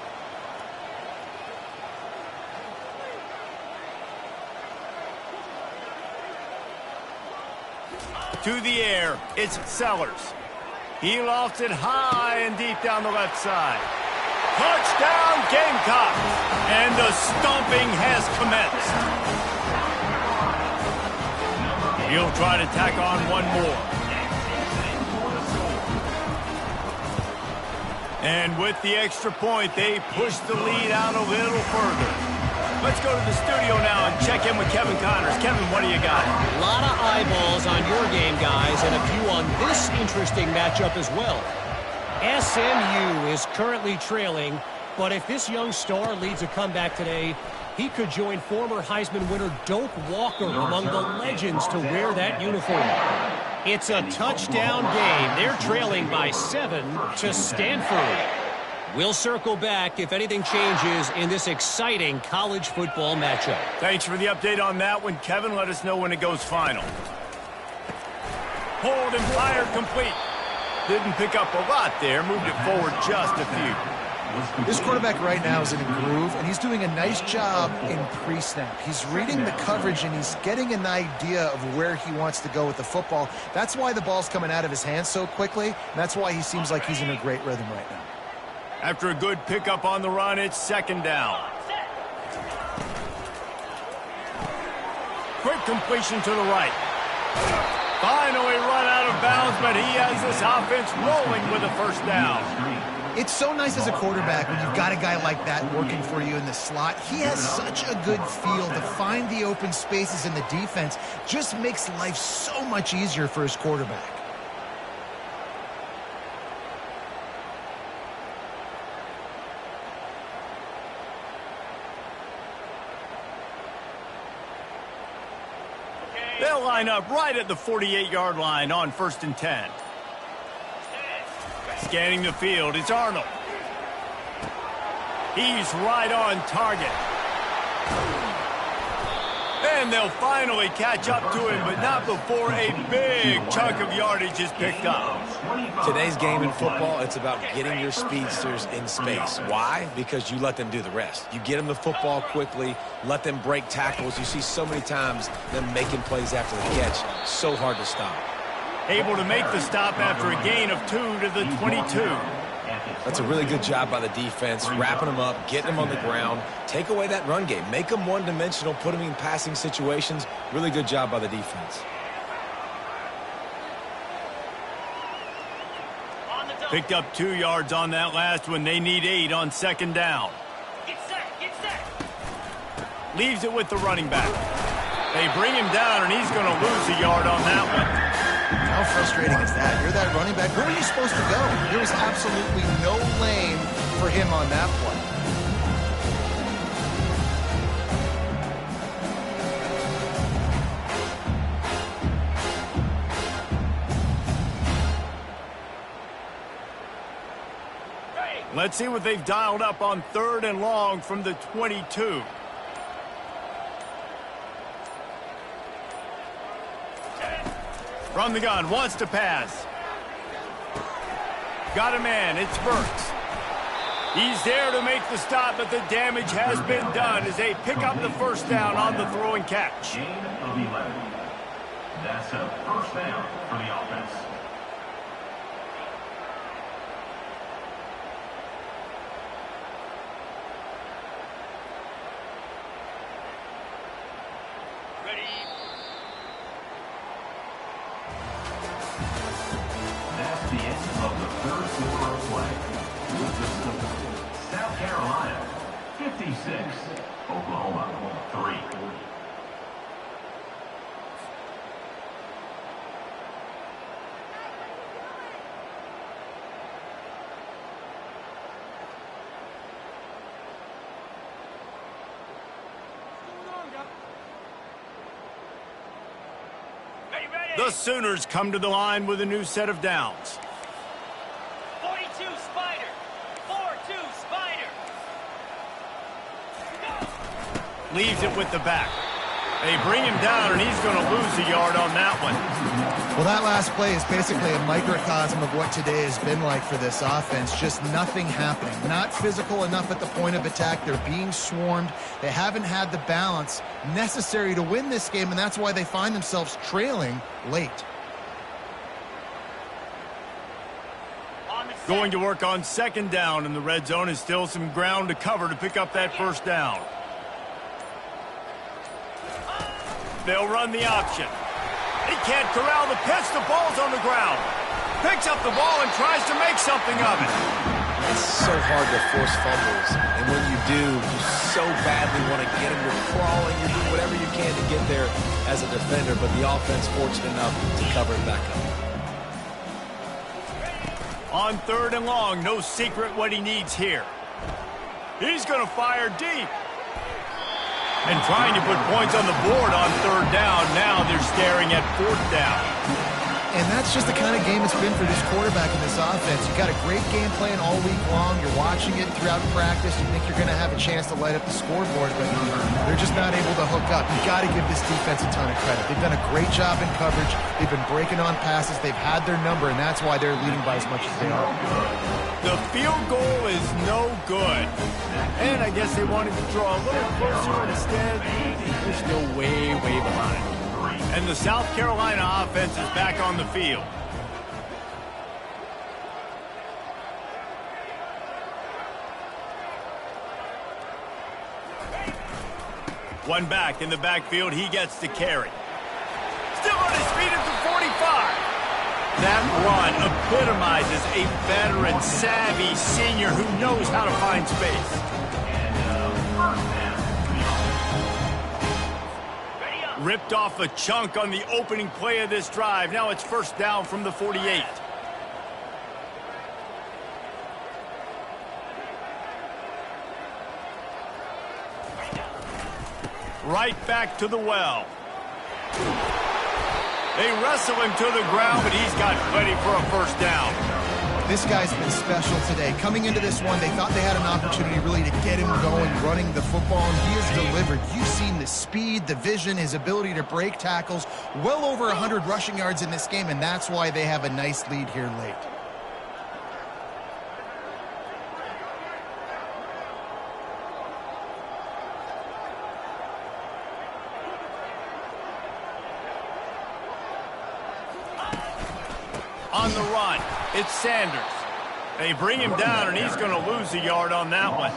Speaker 1: To the air, it's Sellers. He lofts it high and deep down the left side. Touchdown, Gamecocks! And the stomping has commenced. He'll try to tack on one more. And with the extra point, they push the lead out a little further. Let's go to the studio now and check in with Kevin Connors. Kevin, what do you got?
Speaker 4: A lot of eyeballs on your game, guys, and a few on this interesting matchup as well. SMU is currently trailing, but if this young star leads a comeback today, he could join former Heisman winner Doak Walker among the legends to wear that uniform. It's a touchdown game. They're trailing by 7 to Stanford. We'll circle back if anything changes in this exciting college football matchup.
Speaker 1: Thanks for the update on that one, Kevin. Let us know when it goes final. Hold and fire complete. Didn't pick up a lot there. Moved it forward just a few.
Speaker 2: This quarterback right now is in a groove, and he's doing a nice job in pre-snap. He's reading the coverage, and he's getting an idea of where he wants to go with the football. That's why the ball's coming out of his hands so quickly, and that's why he seems like he's in a great rhythm right now.
Speaker 1: After a good pickup on the run, it's second down. Quick completion to the right. Finally run out of bounds, but he has this offense rolling with a first down.
Speaker 2: It's so nice as a quarterback when you've got a guy like that working for you in the slot. He has such a good feel to find the open spaces in the defense. Just makes life so much easier for his quarterback.
Speaker 1: They'll line up right at the 48-yard line on 1st and 10. Scanning the field, it's Arnold. He's right on target. And they'll finally catch up to him, but not before a big chunk of yardage is picked up.
Speaker 3: Today's game in football, it's about getting your speedsters in space. Why? Because you let them do the rest. You get them the football quickly, let them break tackles. You see so many times them making plays after the catch. So hard to stop.
Speaker 1: Able to make the stop after a gain of 2 to the 22.
Speaker 3: That's a really good job by the defense, wrapping them up, getting them on the ground. Take away that run game. Make them one-dimensional, put them in passing situations. Really good job by the defense.
Speaker 1: Picked up 2 yards on that last one. They need 8 on second down.
Speaker 6: Get set.
Speaker 1: Leaves it with the running back. They bring him down, and he's going to lose a yard on that one.
Speaker 2: How frustrating is that? You're that running back. Where are you supposed to go? There was absolutely no lane for him on that play.
Speaker 1: Let's see what they've dialed up on 3rd and long from the 22. From the gun, wants to pass. Got a man, it's Burks. He's there to make the stop, but the damage has been done as they pick up the first down on the throw and catch.
Speaker 5: Gain of 11. That's a first down for the offense. That's the end of the third quarter of play. With the score, South Carolina 56, Oklahoma 3.
Speaker 1: The Sooners come to the line with a new set of downs.
Speaker 6: 42 Spider. 4-2 Spider.
Speaker 1: Leaves it with the back. They bring him down, and he's going to lose a yard on that one.
Speaker 2: Well, that last play is basically a microcosm of what today has been like for this offense. Just nothing happening. Not physical enough at the point of attack. They're being swarmed. They haven't had the balance necessary to win this game, and that's why they find themselves trailing late.
Speaker 1: Going to work on second down in the red zone is still some ground to cover to pick up that first down. They'll run the option. He can't corral the pitch. The ball's on the ground. Picks up the ball and tries to make something of it.
Speaker 3: It's so hard to force fumbles. And when you do, you so badly want to get them. You're crawling. You're doing whatever you can to get there as a defender. But the offense fortunate enough to cover it back up.
Speaker 1: On 3rd and long, no secret what he needs here. He's going to fire deep. And trying to put points on the board on 3rd down. Now they're staring at 4th down.
Speaker 2: And that's just the kind of game it's been for this quarterback in this offense. You've got a great game plan all week long. You're watching it throughout practice. You think you're going to have a chance to light up the scoreboard, but they're just not able to hook up. You've got to give this defense a ton of credit. They've done a great job in coverage. They've been breaking on passes. They've had their number, and that's why they're leading by as much as they are.
Speaker 1: The field goal is no good. And I guess they wanted to draw a little closer. Instead, they're still way, way behind. And the South Carolina offense is back on the field. One back in the backfield. He gets to carry. Still on his feet at the 45. That run epitomizes a veteran, savvy senior who knows how to find space. Ripped off a chunk on the opening play of this drive. Now it's first down from the 48. Right back to the well. They wrestle him to the ground, but he's got plenty for a first down.
Speaker 2: This guy's been special today. Coming into this one, they thought they had an opportunity really to get him going, running the football, and he has delivered. You've seen the speed, the vision, his ability to break tackles. Well over 100 rushing yards in this game, and that's why they have a nice lead here late.
Speaker 1: On the run, it's Sanders. They bring him down, and he's going to lose a yard on that one.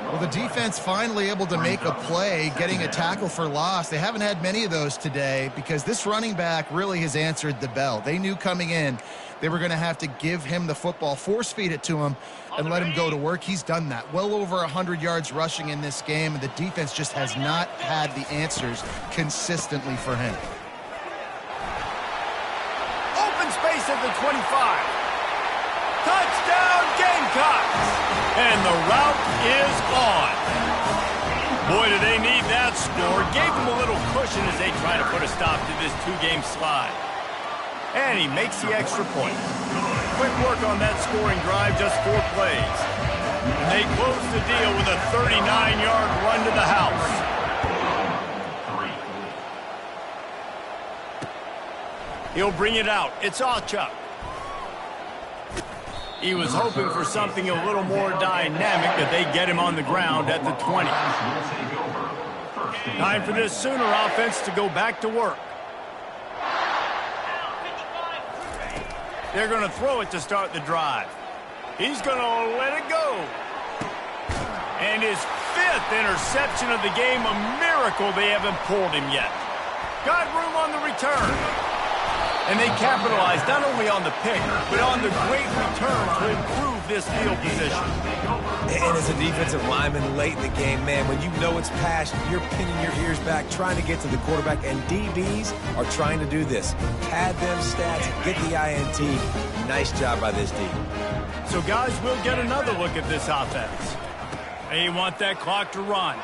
Speaker 2: Well, the defense finally able to make a play, getting a tackle for loss. They haven't had many of those today because this running back really has answered the bell. They knew coming in they were going to have to give him the football, force feed it to him, and let him go to work. He's done that. Well over 100 yards rushing in this game, and the defense just has not had the answers consistently for him.
Speaker 1: Space at the 25. Touchdown Gamecocks! And the route is on. Boy, do they need that score. Gave them a little cushion as they try to put a stop to this two-game slide. And he makes the extra point. Quick work on that scoring drive, just 4 plays. And they close the deal with a 39-yard run to the house. He'll bring it out. It's Achuk. He was hoping for something a little more dynamic, but they get him on the ground at the 20. Time for this Sooner offense to go back to work. They're going to throw it to start the drive. He's going to let it go. And his 5th interception of the game, a miracle they haven't pulled him yet. Got room on the return. And they capitalized not only on the pick, but on the great return to improve this field position.
Speaker 3: And as a defensive lineman late in the game, man, when you know it's passed, you're pinning your ears back, trying to get to the quarterback, and DBs are trying to do this. Pad them stats, get the INT. Nice job by this D.
Speaker 1: So, guys, we'll get another look at this offense. They want that clock to run.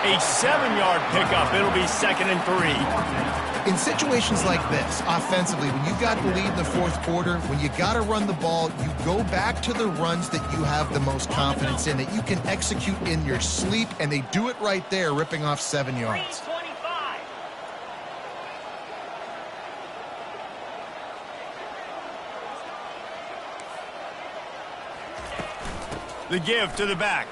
Speaker 1: A 7-yard pickup. It'll be 2nd and 3.
Speaker 2: In situations like this, offensively, when you've got the lead in the 4th quarter, when you got to run the ball, you go back to the runs that you have the most confidence in, that you can execute in your sleep, and they do it right there, ripping off 7 yards.
Speaker 1: The give to the back.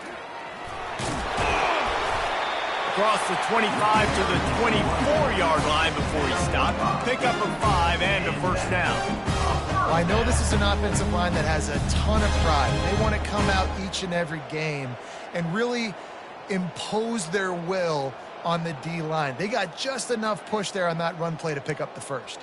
Speaker 1: Across the 25 to the 24-yard line before he stopped. Pick up a 5 and a first down.
Speaker 2: Well, I know this is an offensive line that has a ton of pride. They want to come out each and every game and really impose their will on the D-line. They got just enough push there on that run play to pick up the first.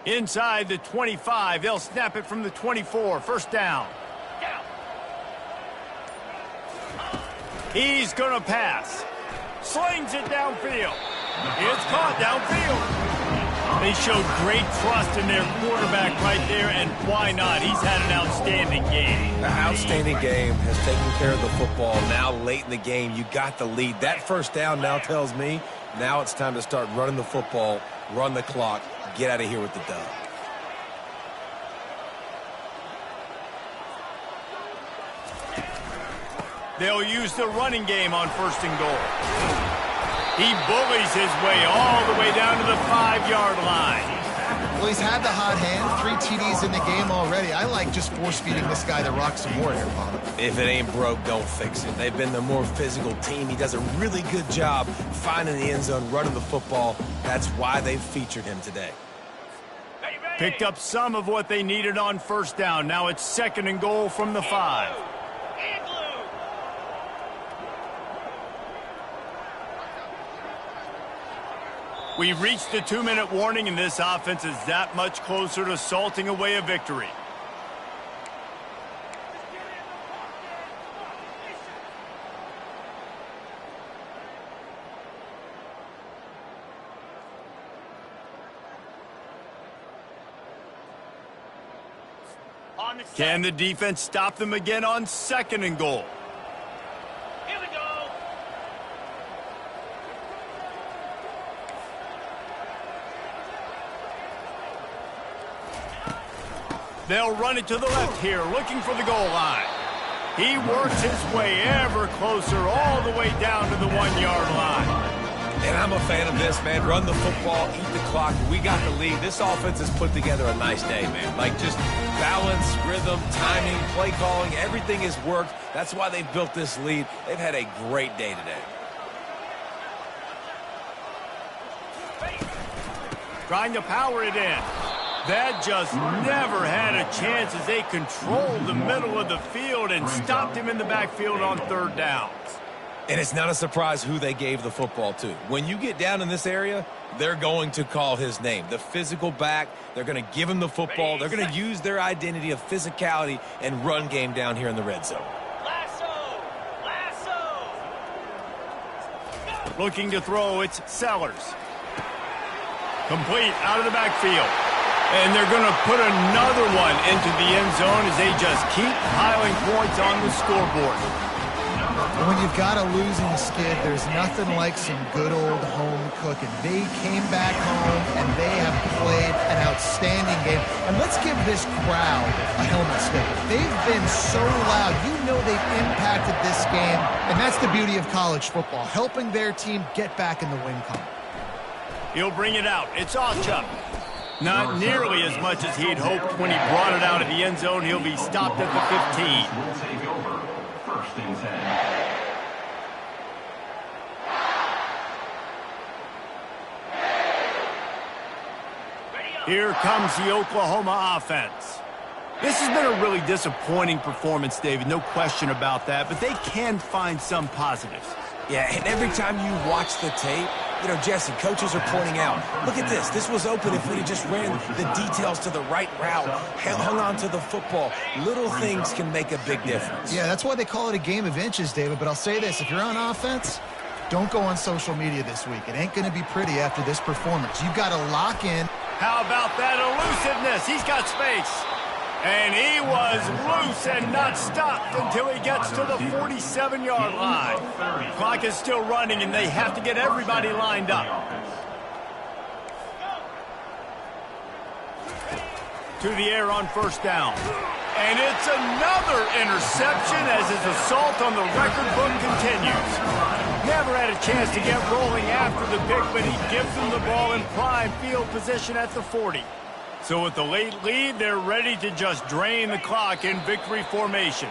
Speaker 1: Inside the 25, they'll snap it from the 24. First down. He's going to pass. Slings it downfield. It's caught downfield. They showed great trust in their quarterback right there, and why not? He's had an outstanding game.
Speaker 3: An outstanding game, has taken care of the football. Now late in the game, you got the lead. That first down now tells me now it's time to start running the football, run the clock, get out of here with the dub.
Speaker 1: They'll use the running game on 1st and goal. He bullies his way all the way down to the 5-yard line.
Speaker 2: Well, he's had the hot hand, 3 TDs in the game already. I like just force-feeding this guy the rock some more here, Bob.
Speaker 3: If it ain't broke, don't fix it. They've been the more physical team. He does a really good job finding the end zone, running the football. That's why they've featured him today.
Speaker 1: Picked up some of what they needed on 1st down. Now it's 2nd and goal from the 5. We reached the 2-minute warning, and this offense is that much closer to salting away a victory. Can the defense stop them again on 2nd and goal?
Speaker 6: Here we go.
Speaker 1: They'll run it to the left here, looking for the goal line. He works his way ever closer, all the way down to the 1-yard line.
Speaker 3: And I'm a fan of this, man. Run the football, eat the clock. We got the lead. This offense has put together a nice day, man. Like, just balance, rhythm, timing, play calling, everything has worked. That's why they've built this lead. They've had a great day today.
Speaker 1: Trying to power it in. That just never had a chance as they controlled the middle of the field and stopped him in the backfield on 3rd down.
Speaker 3: And it's not a surprise who they gave the football to. When you get down in this area, they're going to call his name. The physical back, they're going to give him the football. They're going to use their identity of physicality and run game down here in the red zone.
Speaker 6: Lasso! Lasso!
Speaker 1: Looking to throw, it's Sellers. Complete out of the backfield. And they're going to put another one into the end zone as they just keep piling points on the scoreboard.
Speaker 2: When you've got a losing skid, there's nothing like some good old home cooking. They came back home, and they have played an outstanding game. And let's give this crowd a helmet slip. They've been so loud. You know they've impacted this game, and that's the beauty of college football, helping their team get back in the win column.
Speaker 1: He'll bring it out. It's Ochuck. Not nearly as much as he'd hoped when he brought it out of the end zone. He'll be stopped at the 15.
Speaker 5: Will take over. 1st and 10.
Speaker 1: Here comes the Oklahoma offense. This has been a really disappointing performance, David. No question about that, but they can find some positives.
Speaker 3: Yeah, and every time you watch the tape, you know, Jesse, coaches are pointing out, look at this. This was open if we had just ran the details to the right route, hung on to the football. Little things can make a big difference.
Speaker 2: Yeah, that's why they call it a game of inches, David. But I'll say this, if you're on offense, don't go on social media this week. It ain't going to be pretty after this performance. You've got to lock in.
Speaker 1: How about that elusiveness? He's got space. And he was loose and not stopped until he gets to the 47-yard line. Clock is still running, and they have to get everybody lined up. To the air on 1st down. And it's another interception as his assault on the record book continues. Never had a chance to get rolling after the pick, but he gives them the ball in prime field position at the 40. So with the late lead, they're ready to just drain the clock in victory formation.